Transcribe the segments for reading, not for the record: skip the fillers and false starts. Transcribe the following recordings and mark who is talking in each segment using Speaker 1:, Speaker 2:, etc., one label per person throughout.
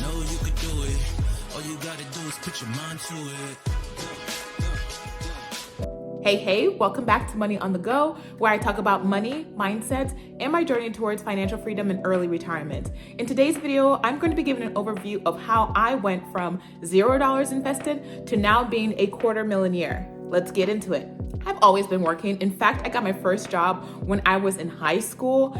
Speaker 1: know you could do it. All you gotta do is put your mind to it.
Speaker 2: Hey, welcome back to Money on the Go, where I talk about money, mindset, and my journey towards financial freedom and early retirement. In today's video, I'm going to be giving an overview of how I went from $0 invested to now being a quarter millionaire. Let's get into it. I've always been working. In fact, I got my first job when I was in high school.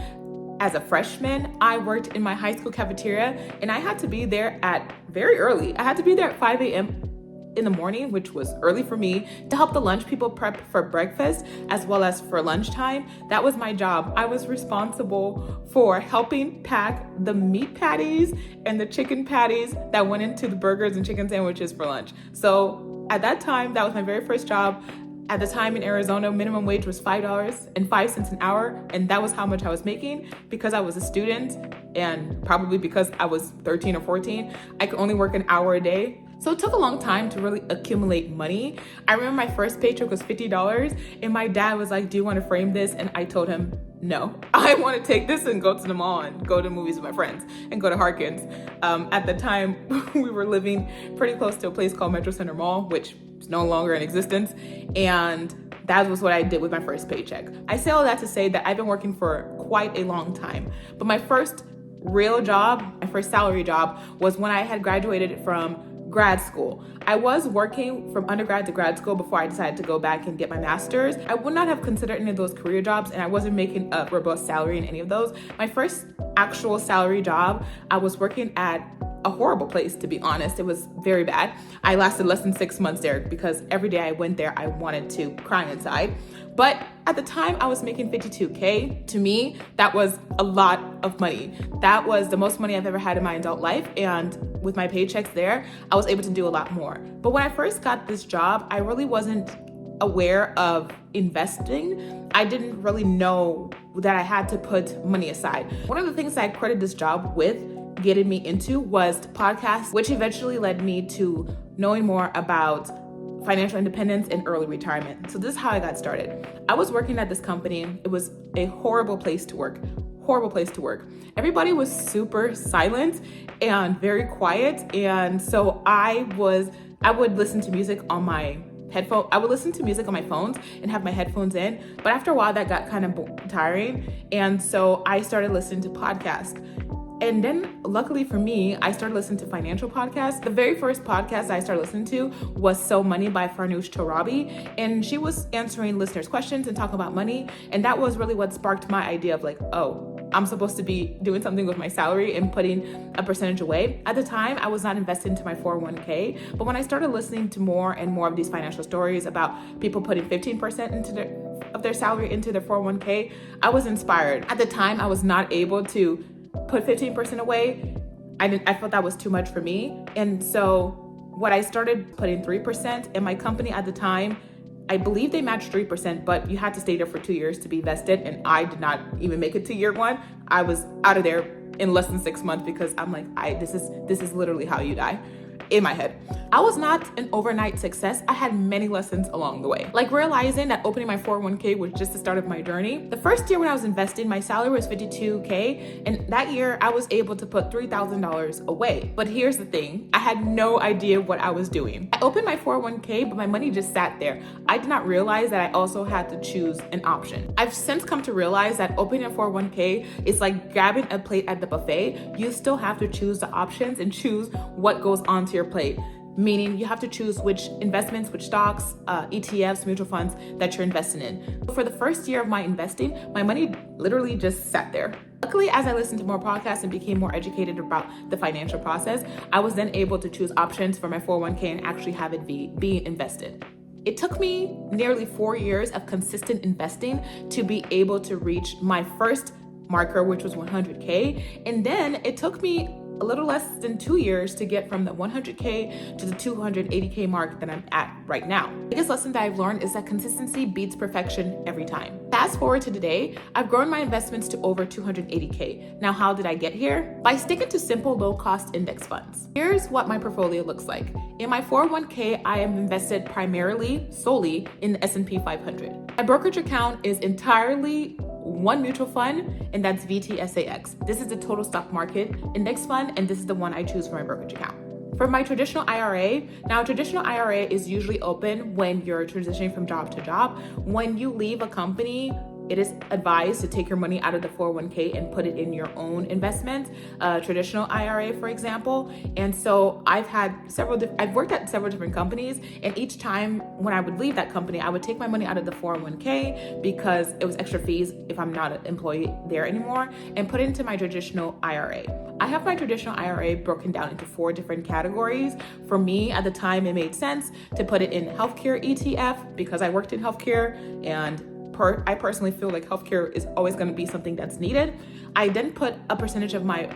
Speaker 2: As a freshman, I worked in my high school cafeteria, and I had to be there at very early. I had to be there at 5 a.m. in the morning, which was early for me, to help the lunch people prep for breakfast as well as for lunchtime. That was my job. I was responsible for helping pack the meat patties and the chicken patties that went into the burgers and chicken sandwiches for lunch. So at that time, that was my very first job. At the time in Arizona, minimum wage was $5.05 an hour, and that was how much I was making. Because I was a student, and probably because I was 13 or 14, I could only work an hour a day. So it took a long time to really accumulate money. I remember my first paycheck was $50, and my dad was like, "Do you want to frame this?" And I told him, no, I want to take this and go to the mall and go to movies with my friends and go to Harkins. At the time, we were living pretty close to a place called Metro Center Mall, which is no longer in existence. And that was what I did with my first paycheck. I say all that to say that I've been working for quite a long time. But my first real job, my first salary job, was when I had graduated from grad school. I was working from undergrad to grad school before I decided to go back and get my master's. I would not have considered any of those career jobs, and I wasn't making a robust salary in any of those. My first actual salary job, I was working at a horrible place, to be honest. It was very bad. I lasted less than 6 months there because every day I went there, I wanted to cry inside. But at the time, I was making $52K. To me, that was a lot of money. That was the most money I've ever had in my adult life. And with my paychecks there, I was able to do a lot more. But when I first got this job, I really wasn't aware of investing. I didn't really know that I had to put money aside. One of the things that I credited this job with getting me into was podcasts, which eventually led me to knowing more about financial independence and early retirement. So this is how I got started. I was working at this company. It was a horrible place to work. Everybody was super silent and very quiet. And so I would listen to music on my headphone. I would listen to music on my phones and have my headphones in. But after a while, that got kind of tiring. And so I started listening to podcasts. And then luckily for me, I started listening to financial podcasts. The very first podcast I started listening to was So Money by Farnoosh Torabi. And she was answering listeners' questions and talking about money. And that was really what sparked my idea of like, oh, I'm supposed to be doing something with my salary and putting a percentage away. At the time, I was not invested into my 401k. But when I started listening to more and more of these financial stories about people putting 15% of their salary into their 401k, I was inspired. At the time, I was not able to put 15% away. I felt that was too much for me. And so what I started putting 3%, and my company at the time, I believe they matched 3%, but you had to stay there for 2 years to be vested. And I did not even make it to year one. I was out of there in less than 6 months because I'm like, this is literally how you die. In my head, I was not an overnight success. I had many lessons along the way, like realizing that opening my 401k was just the start of my journey. The first year when I was investing, my salary was $52K, and that year I was able to put $3,000 away. But here's the thing, I had no idea what I was doing. I opened my 401k, but my money just sat there. I did not realize that I also had to choose an option. I've since come to realize that opening a 401k is like grabbing a plate at the buffet. You still have to choose the options and choose what goes onto your plate, meaning you have to choose which investments, which stocks, ETFs, mutual funds that you're investing in. For the first year of my investing, my money literally just sat there. Luckily, as I listened to more podcasts and became more educated about the financial process, I was then able to choose options for my 401k and actually have it be invested. It took me nearly 4 years of consistent investing to be able to reach my first marker, which was 100K. And then it took me a little less than 2 years to get from the 100K to the 280K mark that I'm at right now. The biggest lesson that I've learned is that consistency beats perfection every time. Fast forward to today, I've grown my investments to over 280K. Now, how did I get here? By sticking to simple low-cost index funds. Here's what my portfolio looks like. In my 401k, I am invested solely in the S&P 500. My brokerage account is entirely one mutual fund, and that's VTSAX. This is the total stock market index fund, and this is the one I choose for my brokerage account. For my traditional IRA, now traditional IRA is usually open when you're transitioning from job to job. When you leave a company, it is advised to take your money out of the 401k and put it in your own investment, traditional IRA, for example. And so I've worked at several different companies, and each time when I would leave that company, I would take my money out of the 401k because it was extra fees if I'm not an employee there anymore, and put it into my traditional IRA. I have my traditional IRA broken down into 4 different categories. For me, at the time, it made sense to put it in healthcare ETF because I worked in healthcare, and I personally feel like healthcare is always going to be something that's needed. I then put a percentage of my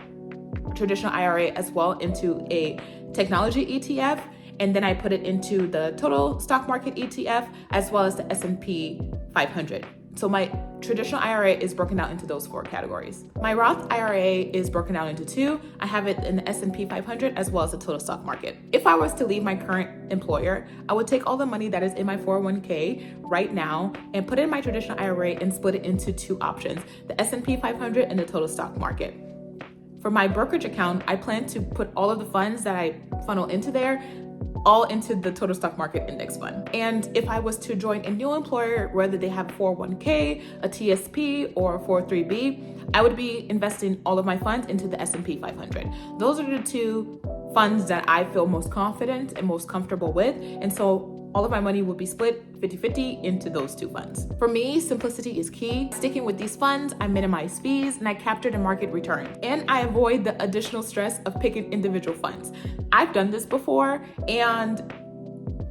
Speaker 2: traditional IRA as well into a technology ETF, and then I put it into the total stock market ETF as well as the S&P 500. So my traditional IRA is broken out into those 4 categories. My Roth IRA is broken out into 2. I have it in the S&P 500 as well as the total stock market. If I was to leave my current employer, I would take all the money that is in my 401k right now and put it in my traditional IRA and split it into 2 options, the S&P 500 and the total stock market. For my brokerage account, I plan to put all of the funds that I funnel into there all into the total stock market index fund. And if I was to join a new employer, whether they have a 401k, a TSP, or a 403b, I would be investing all of my funds into the S&P 500. Those are the 2 funds that I feel most confident and most comfortable with. And so all of my money will be split 50-50 into those 2 funds. For me, simplicity is key. Sticking with these funds, I minimize fees and I capture the market return. And I avoid the additional stress of picking individual funds. I've done this before, and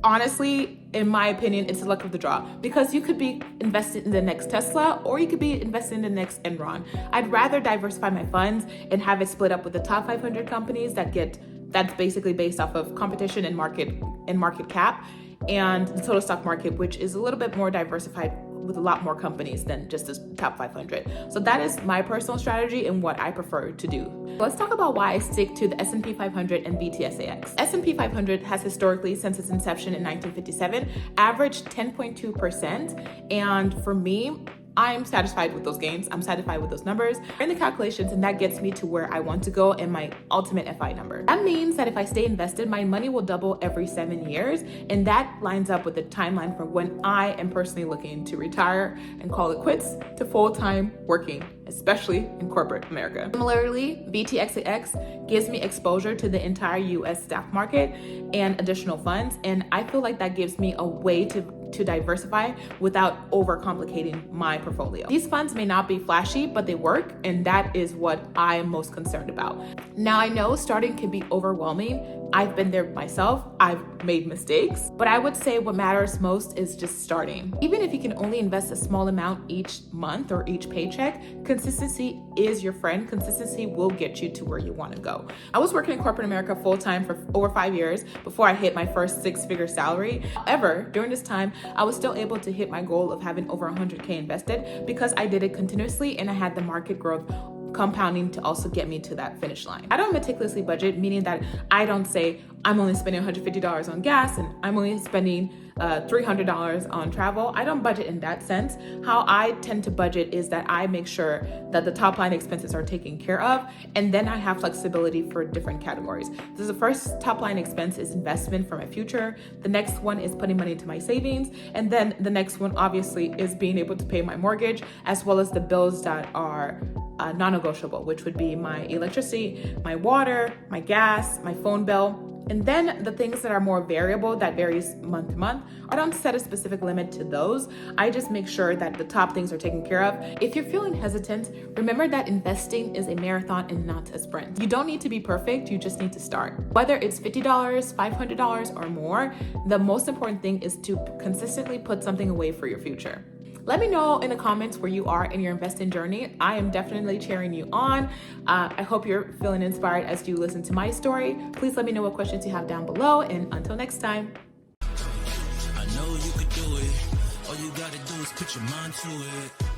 Speaker 2: honestly, in my opinion, it's the luck of the draw, because you could be invested in the next Tesla or you could be invested in the next Enron. I'd rather diversify my funds and have it split up with the top 500 companies that's basically based off of competition and market cap, and the total stock market, which is a little bit more diversified with a lot more companies than just the top 500. So that is my personal strategy and what I prefer to do. Let's talk about why I stick to the S&P 500 and VTSAX. S&P 500 has historically, since its inception in 1957, averaged 10.2%. And for me, I'm satisfied with those gains. I'm satisfied with those numbers in the calculations, and that gets me to where I want to go and my ultimate FI number. That means that if I stay invested, my money will double every 7 years, and that lines up with the timeline for when I am personally looking to retire and call it quits to full-time working, especially in corporate America. Similarly, VTXAX gives me exposure to the entire US stock market and additional funds, and I feel like that gives me a way to diversify without overcomplicating my portfolio. These funds may not be flashy, but they work, and that is what I am most concerned about. Now, I know starting can be overwhelming. I've been there myself. I've made mistakes, but I would say what matters most is just starting. Even if you can only invest a small amount each month or each paycheck, consistency is your friend. Consistency will get you to where you want to go. I was working in corporate America full-time for over 5 years before I hit my first 6-figure salary. However, during this time, I was still able to hit my goal of having over 100K invested because I did it continuously and I had the market growth compounding to also get me to that finish line. I don't meticulously budget, meaning that I don't say I'm only spending $150 on gas and I'm only spending $300 on travel. I don't budget in that sense. How I tend to budget is that I make sure that the top line expenses are taken care of, and then I have flexibility for different categories. So the first top line expense is investment for my future. The next one is putting money into my savings. And then the next one obviously is being able to pay my mortgage, as well as the bills that are non-negotiable, which would be my electricity, my water, my gas, my phone bill. And then the things that are more variable, that varies month to month, I don't set a specific limit to those. I just make sure that the top things are taken care of. If you're feeling hesitant, remember that investing is a marathon and not a sprint. You don't need to be perfect, you just need to start. Whether it's $50, $500 or more, the most important thing is to consistently put something away for your future. Let me know in the comments where you are in your investing journey. I am definitely cheering you on. I hope you're feeling inspired as you listen to my story. Please let me know what questions you have down below, and until next time.
Speaker 1: I know you could do it. All you gotta do is put your mind to it.